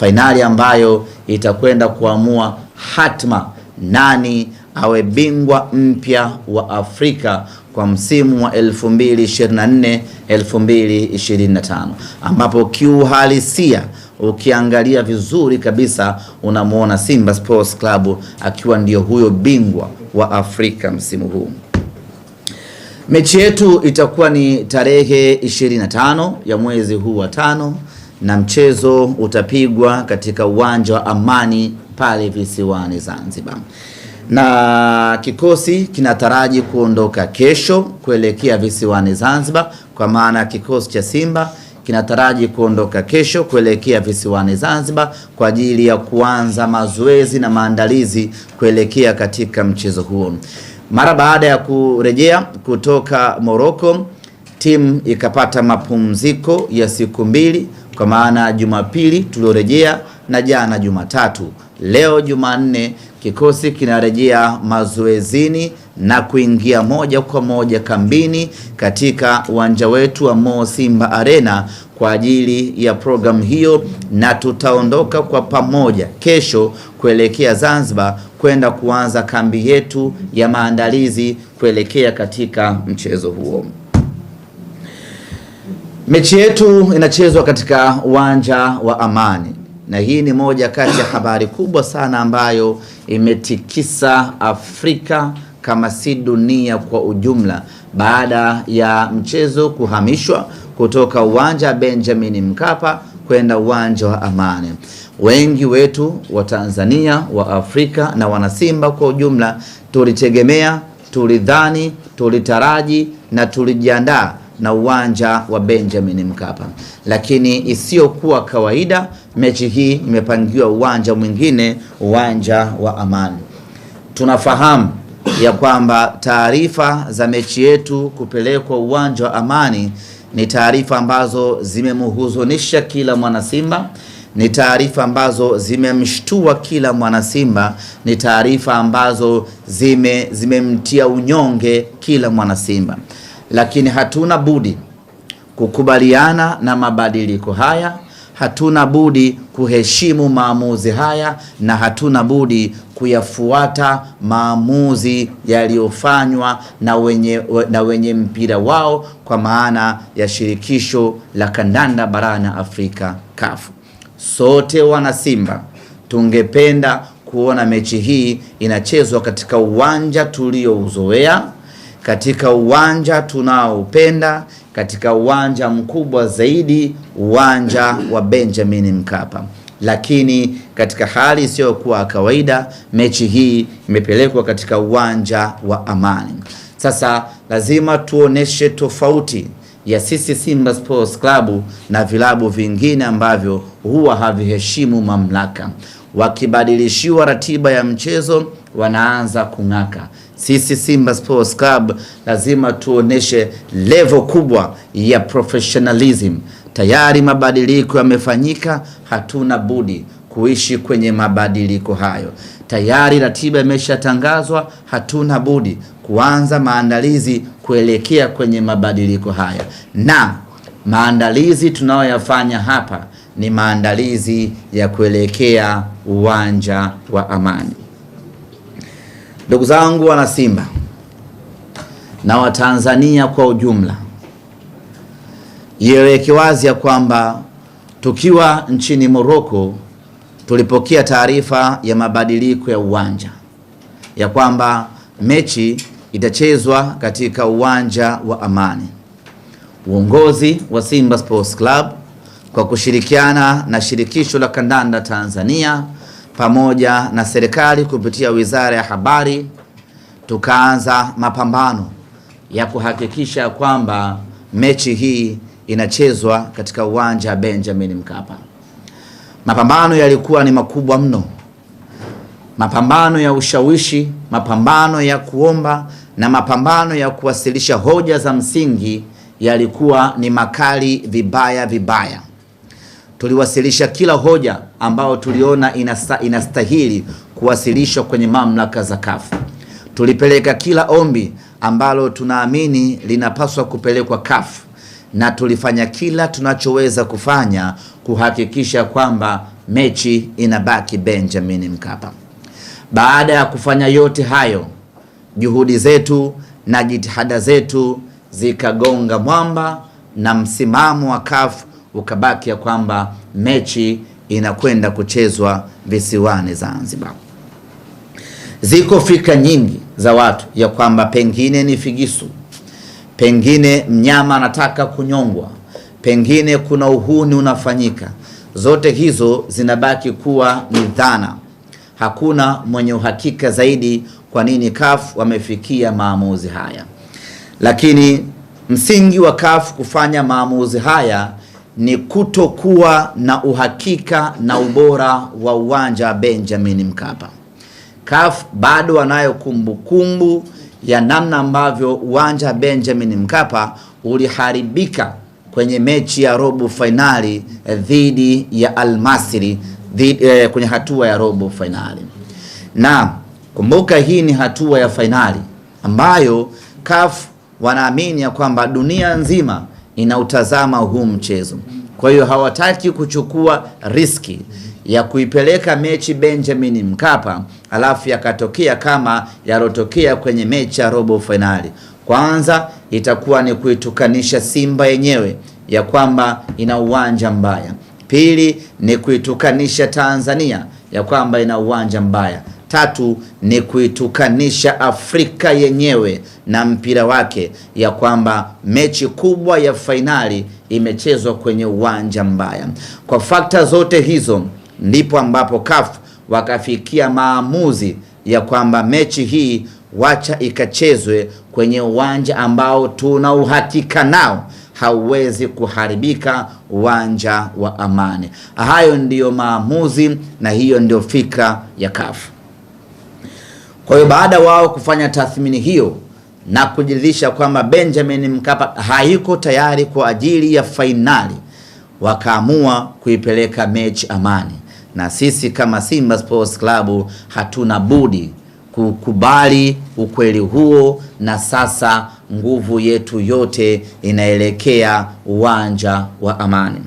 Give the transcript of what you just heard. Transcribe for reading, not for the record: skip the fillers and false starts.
fainali ambayo itakwenda kuamua hatma nani awe bingwa mpya wa Afrika kwa msimu wa 2024-2025, ambapo kiuhalisia ukiangalia vizuri kabisa unamuona Simba Sports Club akiwa ndio huyo bingwa wa Afrika msimu huu. Mechi yetu itakuwa ni tarehe 25 ya mwezi huu wa 5 na mchezo utapigwa katika uwanja wa Amani pale visiwani Zanzibar. Na kikosi kinataraji kuondoka kesho kuelekea visiwani Zanzibar, kwa maana kikosi cha Simba kinataraji kuondoka kesho kuelekea visiwani Zanzibar kwa ajili ya kuanza mazoezi na maandalizi kuelekea katika mchezo huo. Mara baada ya kurejea kutoka Morocco, timu ikapata mapumziko ya siku 2, kwa maana Jumapili tuliorejea na jana Jumatatu. Leo Jumanne kikosi kinarejea mazoezini na kuingia moja kwa moja kambini katika uwanja wetu wa Mo Simba Arena kwa ajili ya programu hiyo, na tutaondoka kwa pamoja kesho kuelekea Zanzibar kwenda kuanza kambi yetu ya maandalizi kuelekea katika mchezo huo. Mechi yetu inachezwa katika uwanja wa Amani, na hii ni moja kati ya habari kubwa sana ambayo imetikisa Afrika kama si dunia kwa ujumla, baada ya mchezo kuhamishwa kutoka uwanja wa Benjamin Mkapa kwenda uwanja wa Amani. Wengi wetu wa Tanzania, wa Afrika na wanasimba kwa ujumla tulitegemea, tulidhani, tulitaraji na tulijiandaa na uwanja wa Benjamin Mkapa, lakini isiyokuwa kawaida, mechi hii imepangiwa uwanja mwingine, uwanja wa Amani. Tunafahamu ya kwamba taarifa za mechi yetu kupelekwa uwanja wa Amani ni taarifa ambazo zimemhuzunisha kila mwana Simba, ni taarifa ambazo zimemshtua kila mwana Simba, ni taarifa ambazo zimemtia unyonge kila mwana Simba. Lakini hatuna budi kukubaliana na mabadiliko haya, hatuna budi kuheshimu maamuzi haya, na hatuna budi kuyafuata maamuzi yaliyofanywa na wenye mpira wao, kwa maana ya shirikisho la kandanda barani Afrika, CAF. Sote wana Simba tungependa kuona mechi hii inachezwa katika uwanja tuliouzoea, katika uwanja tunaoupenda, katika uwanja mkubwa zaidi, uwanja wa Benjamin Mkapa. Lakini katika hali isiyokuwa kawaida, mechi hii imepelekwa katika uwanja wa Amani. Sasa lazima tuoneshe tofauti ya sisi Simba Sports Club na vilabu vingine ambavyo huwa haviheshimu mamlaka. Wakibadilishiwa ratiba ya mchezo wanaanza kung'aka. Sisi Simba Sports Club lazima tuoneshe level kubwa ya professionalism. Tayari mabadiliko yamefanyika, hatuna budi kuishi kwenye mabadiliko hayo. Tayari ratiba imeshatangazwa, hatuna budi kuanza maandalizi kuelekea kwenye mabadiliko haya. Na maandalizi tunayoyafanya hapa ni maandalizi ya kuelekea uwanja wa Amani. Ndugu zangu wana Simba na Watanzania kwa ujumla, ieleweke wazi ya kwamba tukiwa nchini Morocco tulipokea taarifa ya mabadiliko ya uwanja, ya kwamba mechi itachezwa katika uwanja wa Amani. Uongozi wa Simba Sports Club kwa kushirikiana na shirikisho la kandanda Tanzania pamoja na serikali kupitia Wizara ya Habari, tukaanza mapambano ya kuhakikisha kwamba mechi hii inachezwa katika uwanja wa Benjamin Mkapa. Mapambano yalikuwa ni makubwa mno, mapambano ya ushawishi, mapambano ya kuomba na mapambano ya kuwasilisha hoja za msingi yalikuwa ni makali vibaya. Tuliwasilisha kila hoja ambao tuliona inastahili kuwasilishwa kwenye mamlaka za CAF. Tulipeleka kila ombi ambalo tunaamini linapaswa kupelekwa CAF, na tulifanya kila tunachoweza kufanya kuhakikisha kwamba mechi inabaki Benjamin Mkapa. Baada ya kufanya yote hayo, juhudi zetu na jitihada zetu zikagonga mwamba na msimamo wa CAF ukabaki ya kwamba mechi inakwenda kuchezwa visiwani Zanzibar. Ziko fikra nyingi za watu ya kwamba pengine ni figisu, pengine mnyama anataka kunyongwa, pengine kuna uhuni unafanyika. Zote hizo zinabaki kuwa ni dhana. Hakuna mwenye uhakika zaidi kwa nini CAF wamefikia maamuzi haya. Lakini msingi wa CAF kufanya maamuzi haya ni kutokuwa na uhakika na ubora wa uwanja Benjamin Mkapa. CAF bado wanayo kumbukumbu ya namna ambavyo uwanja Benjamin Mkapa uliharibika kwenye mechi ya robo finali dhidi ya Al Masry kwenye hatua ya robo finali. Na kumbuka, hii ni hatua ya finali ambayo CAF wanaamini ya kwamba dunia nzima inautazama huu mchezo. Kwa hiyo hawataki kuchukua riski ya kuipeleka mechi Benjamin Mkapa alafu yakatokea kama yarotokea kwenye mechi ya robo finali. Kwanza itakuwa ni kuitukanisha Simba yenyewe ya kwamba ina uwanja mbaya. Pili ni kuitukanisha Tanzania ya kwamba ina uwanja mbaya. Tatu ni kuitukanisha Afrika yenyewe na mpira wake ya kwamba mechi kubwa ya fainali imechezwa kwenye uwanja mbaya. Kwa fakta zote hizo ndipo ambapo CAF wakafikia maamuzi ya kwamba mechi hii wacha ikachezwe kwenye uwanja ambao tuna uhakika nao hauwezi kuharibika, uwanja wa Amani. Hayo ndiyo maamuzi na hiyo ndio fikra ya CAF. Kwa hiyo baada wao kufanya tathmini hiyo na kujiridhisha kwamba Benjamin Mkapa haiko tayari kwa ajili ya fainali, wakaamua kuipeleka mechi Amani. Na sisi kama Simba Sports Club hatuna budi kukubali ukweli huo, na sasa nguvu yetu yote inaelekea uwanja wa Amani.